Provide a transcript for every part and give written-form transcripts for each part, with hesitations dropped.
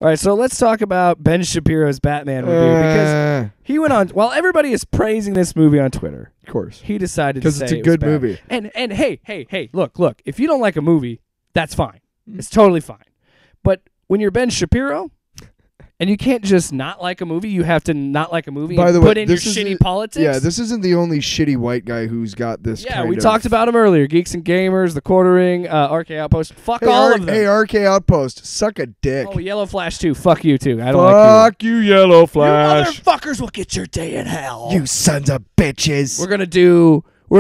All right, so let's talk about Ben Shapiro's Batman review because he went on. While everybody is praising this movie on Twitter, of course, he decided to say because it's a good bad. movie. And hey, look. If you don't like a movie, that's fine. It's totally fine. But when you're Ben Shapiro, and you can't just not like a movie, you have to not like a movie and put in your shitty politics. Yeah, this isn't the only shitty white guy who's got this. Yeah, we talked about him earlier. Geeks and Gamers, The Quartering, RK Outpost. Fuck all of them. Hey, RK Outpost, suck a dick. Oh, Yellow Flash too. Fuck you too. I don't like you. Fuck you, Yellow Flash. You motherfuckers will get your day in hell. You sons of bitches. We're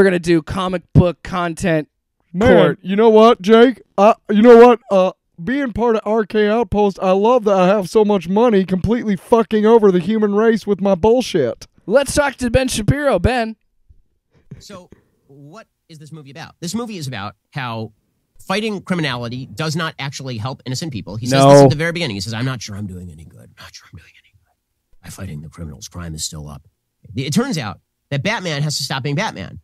gonna do comic book content. Man, you know what, Jake? You know what? Being part of RK Outpost, I love that I have so much money completely fucking over the human race with my bullshit. Let's talk to Ben Shapiro. Ben. So what is this movie about? This movie is about how fighting criminality does not actually help innocent people. He says this at the very beginning. He says, I'm not sure I'm doing any good. I'm not sure I'm doing any good. By fighting the criminals, crime is still up. It turns out that Batman has to stop being Batman.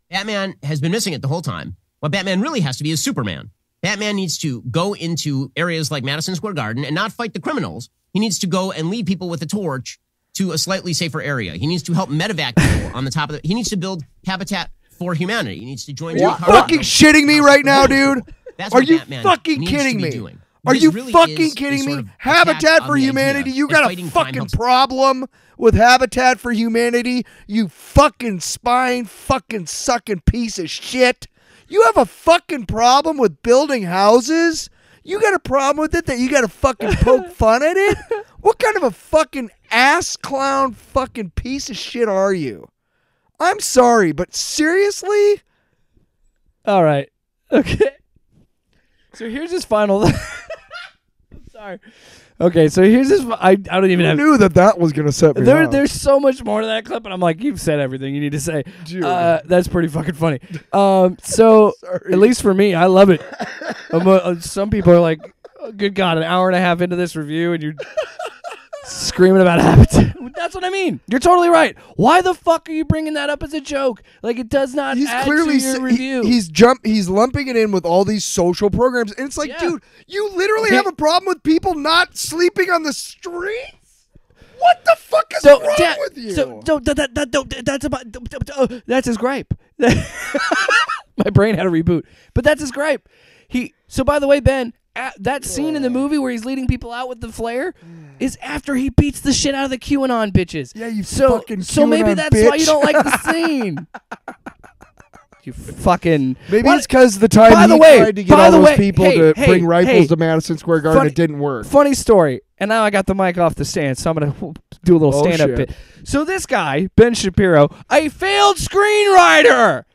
Batman has been missing it the whole time. What Batman really has to be is Superman. Batman needs to go into areas like Madison Square Garden and not fight the criminals. He needs to go and lead people with a torch to a slightly safer area. He needs to help medevac people on the top of the... He needs to build Habitat for Humanity. He needs to join... Are you fucking shitting me right now, dude? That's Are what you Batman fucking kidding me? Are you fucking kidding me? Habitat for Humanity? You got a fucking problem with Habitat for Humanity? You fucking spine fucking sucking piece of shit. You have a fucking problem with building houses? You got a problem with it that you got to fucking poke fun at it? What kind of a fucking ass clown fucking piece of shit are you? I'm sorry, but seriously? All right. Okay. So here's his final... I'm sorry. Okay, so here's his... I don't even have... knew that was going to set me off. There's so much more to that clip, and I'm like, you've said everything you need to say. That's pretty fucking funny. So, at least for me, I love it. Some people are like, oh, good God, an hour and a half into this review, and you're screaming about Habitat. That's what I mean. You're totally right. Why the fuck are you bringing that up as a joke? Like, it does not add to your review. He's lumping it in with all these social programs, and it's like, dude, you literally have a problem with people not sleeping on the streets? What the fuck is wrong with you? That's his gripe. My brain had a reboot. But that's his gripe. So by the way, Ben, that scene in the movie where he's leading people out with the flare is after he beats the shit out of the QAnon bitches. Yeah, you fucking QAnon So maybe that's bitch. why you don't like the scene. You fucking... Maybe it's because the time he tried to get all those people to bring rifles to Madison Square Garden, it didn't work. Funny story. And now I got the mic off the stand, so I'm going to do a little stand-up bit. So this guy, Ben Shapiro, a failed screenwriter,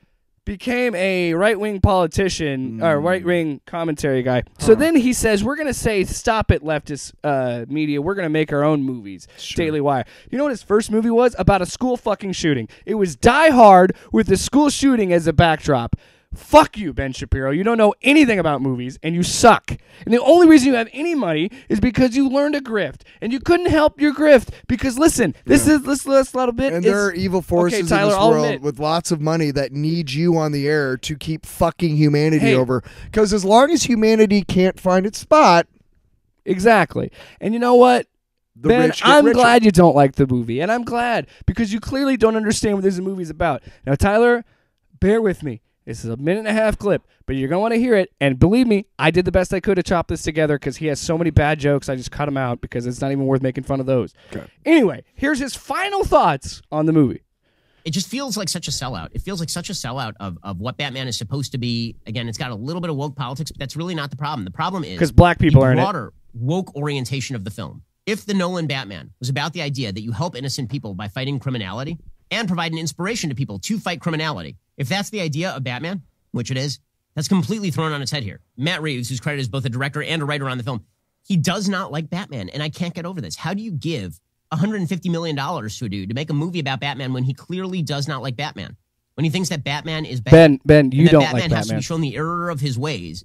became a right-wing politician, or right-wing commentary guy. So then he says, we're going to say, stop it, leftist media. We're going to make our own movies. Daily Wire. You know what his first movie was? About a school fucking shooting. It was Die Hard with the school shooting as a backdrop. Fuck you, Ben Shapiro. You don't know anything about movies, and you suck. And the only reason you have any money is because you learned a grift, and you couldn't help your grift because, listen, this little bit. And there are evil forces in this world with lots of money that need you on the air to keep fucking humanity over. Because as long as humanity can't find its spot, exactly. And you know what? Ben, I'm glad you don't like the movie, and I'm glad because you clearly don't understand what this movie's about. Now, Tyler, bear with me. This is a 1.5-minute clip, but you're going to want to hear it. And believe me, I did the best I could to chop this together because he has so many bad jokes. I just cut them out because it's not even worth making fun of those. Okay. Anyway, here's his final thoughts on the movie. It just feels like such a sellout. It feels like such a sellout of what Batman is supposed to be. Again, it's got a little bit of woke politics, but that's really not the problem. The problem is because black people are in it. The broader woke orientation of the film. If the Nolan Batman was about the idea that you help innocent people by fighting criminality and provide an inspiration to people to fight criminality, if that's the idea of Batman, which it is, that's completely thrown on its head here. Matt Reeves, who's credited as both a director and a writer on the film, he does not like Batman, and I can't get over this. How do you give $150 million to a dude to make a movie about Batman when he clearly does not like Batman? When he thinks that Batman is bad. Ben, you don't like Batman has to be shown the error of his ways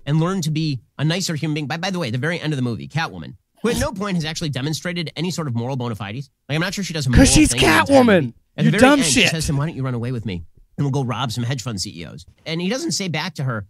and learn to be a nicer human being. By the way, the very end of the movie, Catwoman, who at no point has actually demonstrated any sort of moral bona fides. Like, I'm not sure she does a moral thing. Because she's Catwoman. You dumb shit. She says to him, why don't you run away with me? And we'll go rob some hedge fund CEOs. And he doesn't say back to her,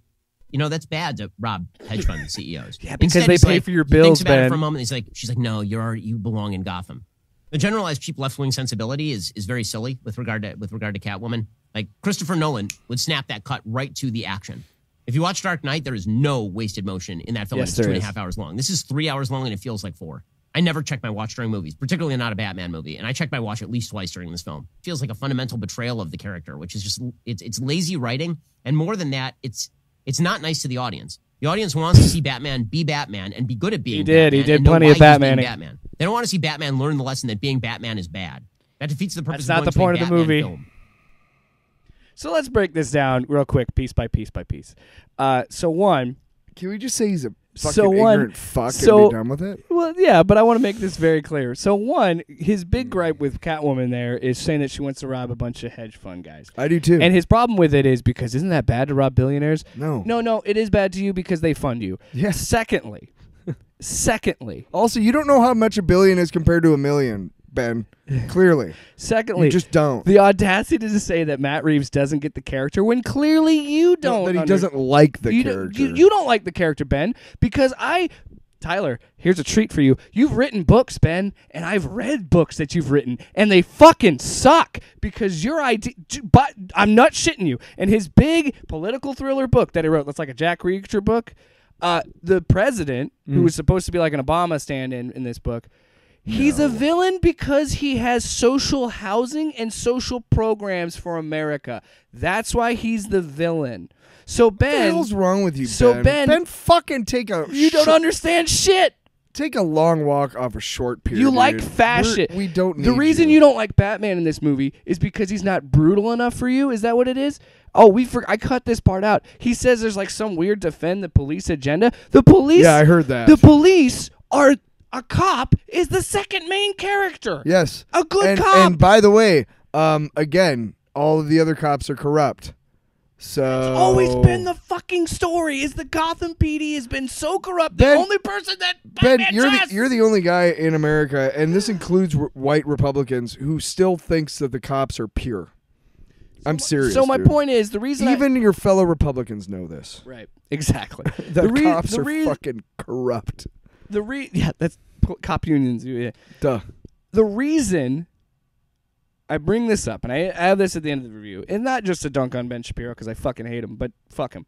You know, that's bad to rob hedge fund CEOs. Yeah, because they pay for your bills, he thinks about it for a moment. She's like, no, you belong in Gotham. The generalized cheap left-wing sensibility is very silly with regard to Catwoman. Like, Christopher Nolan would snap that cut right to the action. If you watch Dark Knight, there is no wasted motion in that film. Yes, it's 2.5 hours long. This is 3 hours long, and it feels like 4. I never check my watch during movies, particularly not a Batman movie. And I check my watch at least twice during this film. It feels like a fundamental betrayal of the character, which is just, it's lazy writing. And more than that, it's not nice to the audience. The audience wants to see Batman be Batman and be good at being Batman. He did plenty of Batman. They don't want to see Batman learn the lesson that being Batman is bad. That defeats the purpose. That's not the point of the movie. Film. So let's break this down real quick, piece by piece by piece. So one, can we just say he's a fucking ignorant fuck and be done with it? Well, yeah, but I want to make this very clear. So one, his big gripe with Catwoman there is saying that she wants to rob a bunch of hedge fund guys. I do too. And his problem with it is because isn't that bad to rob billionaires? No. No, it is bad to you because they fund you. Yeah. Secondly, also, you don't know how much a billion is compared to a million, Ben. Clearly. Secondly, you just don't. The audacity to say that Matt Reeves doesn't get the character when clearly you don't. That he doesn't like the character. You don't like the character, Ben, because Tyler, here's a treat for you. You've written books, Ben, and I've read books that you've written, and they fucking suck because your idea. But I'm not shitting you. And his big political thriller book that he wrote, that's like a Jack Reacher book. The president, who was supposed to be like an Obama stand-in in this book, he's a villain because he has social housing and social programs for America. That's why he's the villain. So Ben, what the hell's wrong with you, Ben? Ben, fucking take a. You don't understand shit. Take a long walk off a short period. You like fast shit. We don't need the reason you don't like Batman in this movie is because he's not brutal enough for you. Is that what it is? Oh, I cut this part out. He says there's like some weird defend the police agenda. The police. Yeah, I heard that. The police are. A cop is the second main character. Yes. A good cop. And by the way, again, all of the other cops are corrupt. So it's always been the fucking story. Is the Gotham PD has been so corrupt. The only person that Ben, you're the only guy in America, and this includes white Republicans who still thinks that the cops are pure. I'm serious. So my point is the reason even your fellow Republicans know this. Right. Exactly. The cops are fucking corrupt. That's cop unions. Yeah. Duh. The reason I bring this up, and I have this at the end of the review, and not just to dunk on Ben Shapiro because I fucking hate him, but fuck him.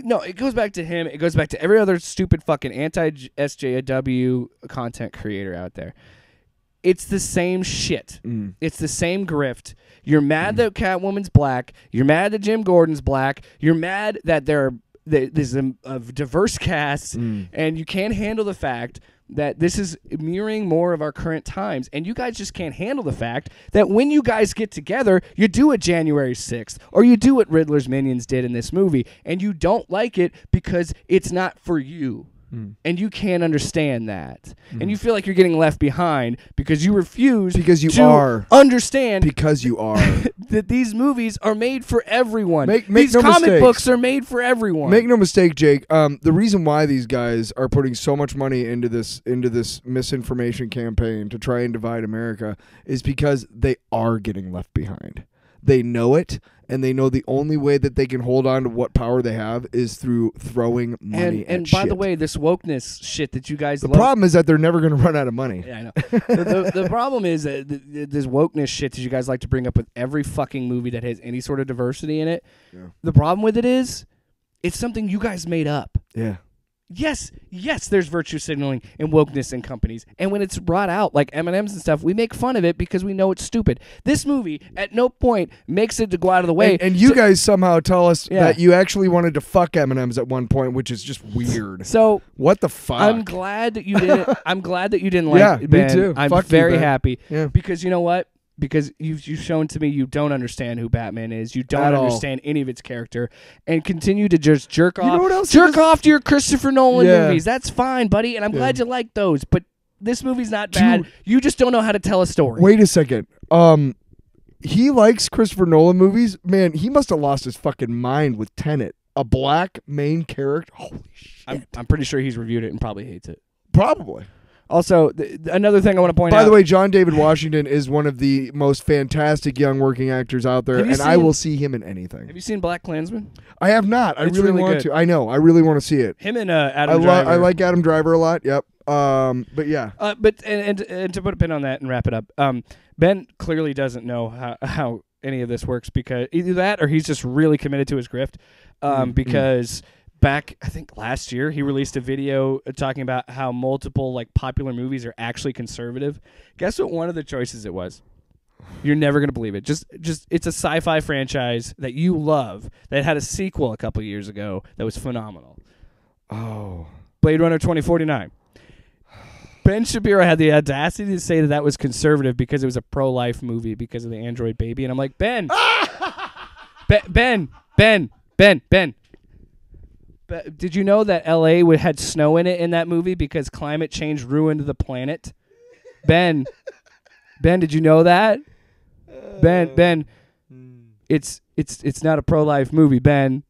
No, it goes back to him. It goes back to every other stupid fucking anti-SJW content creator out there. It's the same shit. It's the same grift. You're mad that Catwoman's black. You're mad that Jim Gordon's black. You're mad that there's a diverse cast, and you can't handle the fact that this is mirroring more of our current times, and you guys just can't handle the fact that when you guys get together, you do it January 6th, or you do what Riddler's minions did in this movie, and you don't like it because it's not for you. And you can't understand that. And you feel like you're getting left behind because you refuse to understand that these movies are made for everyone. These comic books are made for everyone. Make no mistake, Jake. The reason why these guys are putting so much money into this misinformation campaign to try and divide America is because they are getting left behind. They know it, and they know the only way that they can hold on to what power they have is through throwing money at And by the way, this wokeness shit that you guys love... The problem is that they're never going to run out of money. Yeah, I know. the problem is that this wokeness shit that you guys like to bring up with every fucking movie that has any sort of diversity in it. Yeah. The problem with it is it's something you guys made up. Yeah. Yes, there's virtue signaling and wokeness in companies. And when it's brought out, like M&Ms and stuff, we make fun of it because we know it's stupid. This movie, at no point, makes it to go out of the way. And you guys somehow tell us that you actually wanted to fuck M&Ms at one point, which is just weird. So what the fuck? I'm glad that you didn't. I'm glad that you didn't like it, Ben. Me too. I'm fuck very you, happy. Yeah. Because you know what? Because you've shown to me you don't understand who Batman is. You don't understand any of its character, and continue to just jerk off. You know what else? Jerk off to your Christopher Nolan movies. That's fine, buddy, and I'm glad you like those. But this movie's not bad. You just don't know how to tell a story. Wait a second. He likes Christopher Nolan movies. Man, he must have lost his fucking mind with Tenet. A black main character. Holy shit! I'm pretty sure he's reviewed it and probably hates it. Probably. Also, another thing I want to point out. By the way, John David Washington is one of the most fantastic young working actors out there, and I will see him in anything. Have you seen Black Klansman? I have not. I really want to. I know. I really want to see it. Him and Adam Driver. I like Adam Driver a lot. Yep. But yeah. But to put a pin on that and wrap it up, Ben clearly doesn't know how any of this works, because either that or he's just really committed to his grift. Because back, I think last year, he released a video talking about how multiple like popular movies are actually conservative. Guess what one of the choices it was? You're never going to believe it. Just it's a sci-fi franchise that you love that had a sequel a couple years ago that was phenomenal. Oh. Blade Runner 2049. Ben Shapiro had the audacity to say that was conservative because it was a pro-life movie because of the android baby. And I'm like, Ben. Ben. But did you know that L.A. had snow in it in that movie because climate change ruined the planet? Ben, did you know that? Ben, it's not a pro-life movie, Ben.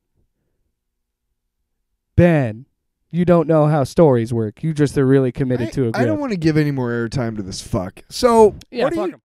Ben, you don't know how stories work. You just are really committed to a grip. I don't want to give any more airtime to this fuck. So, yeah, what do fuck you... him.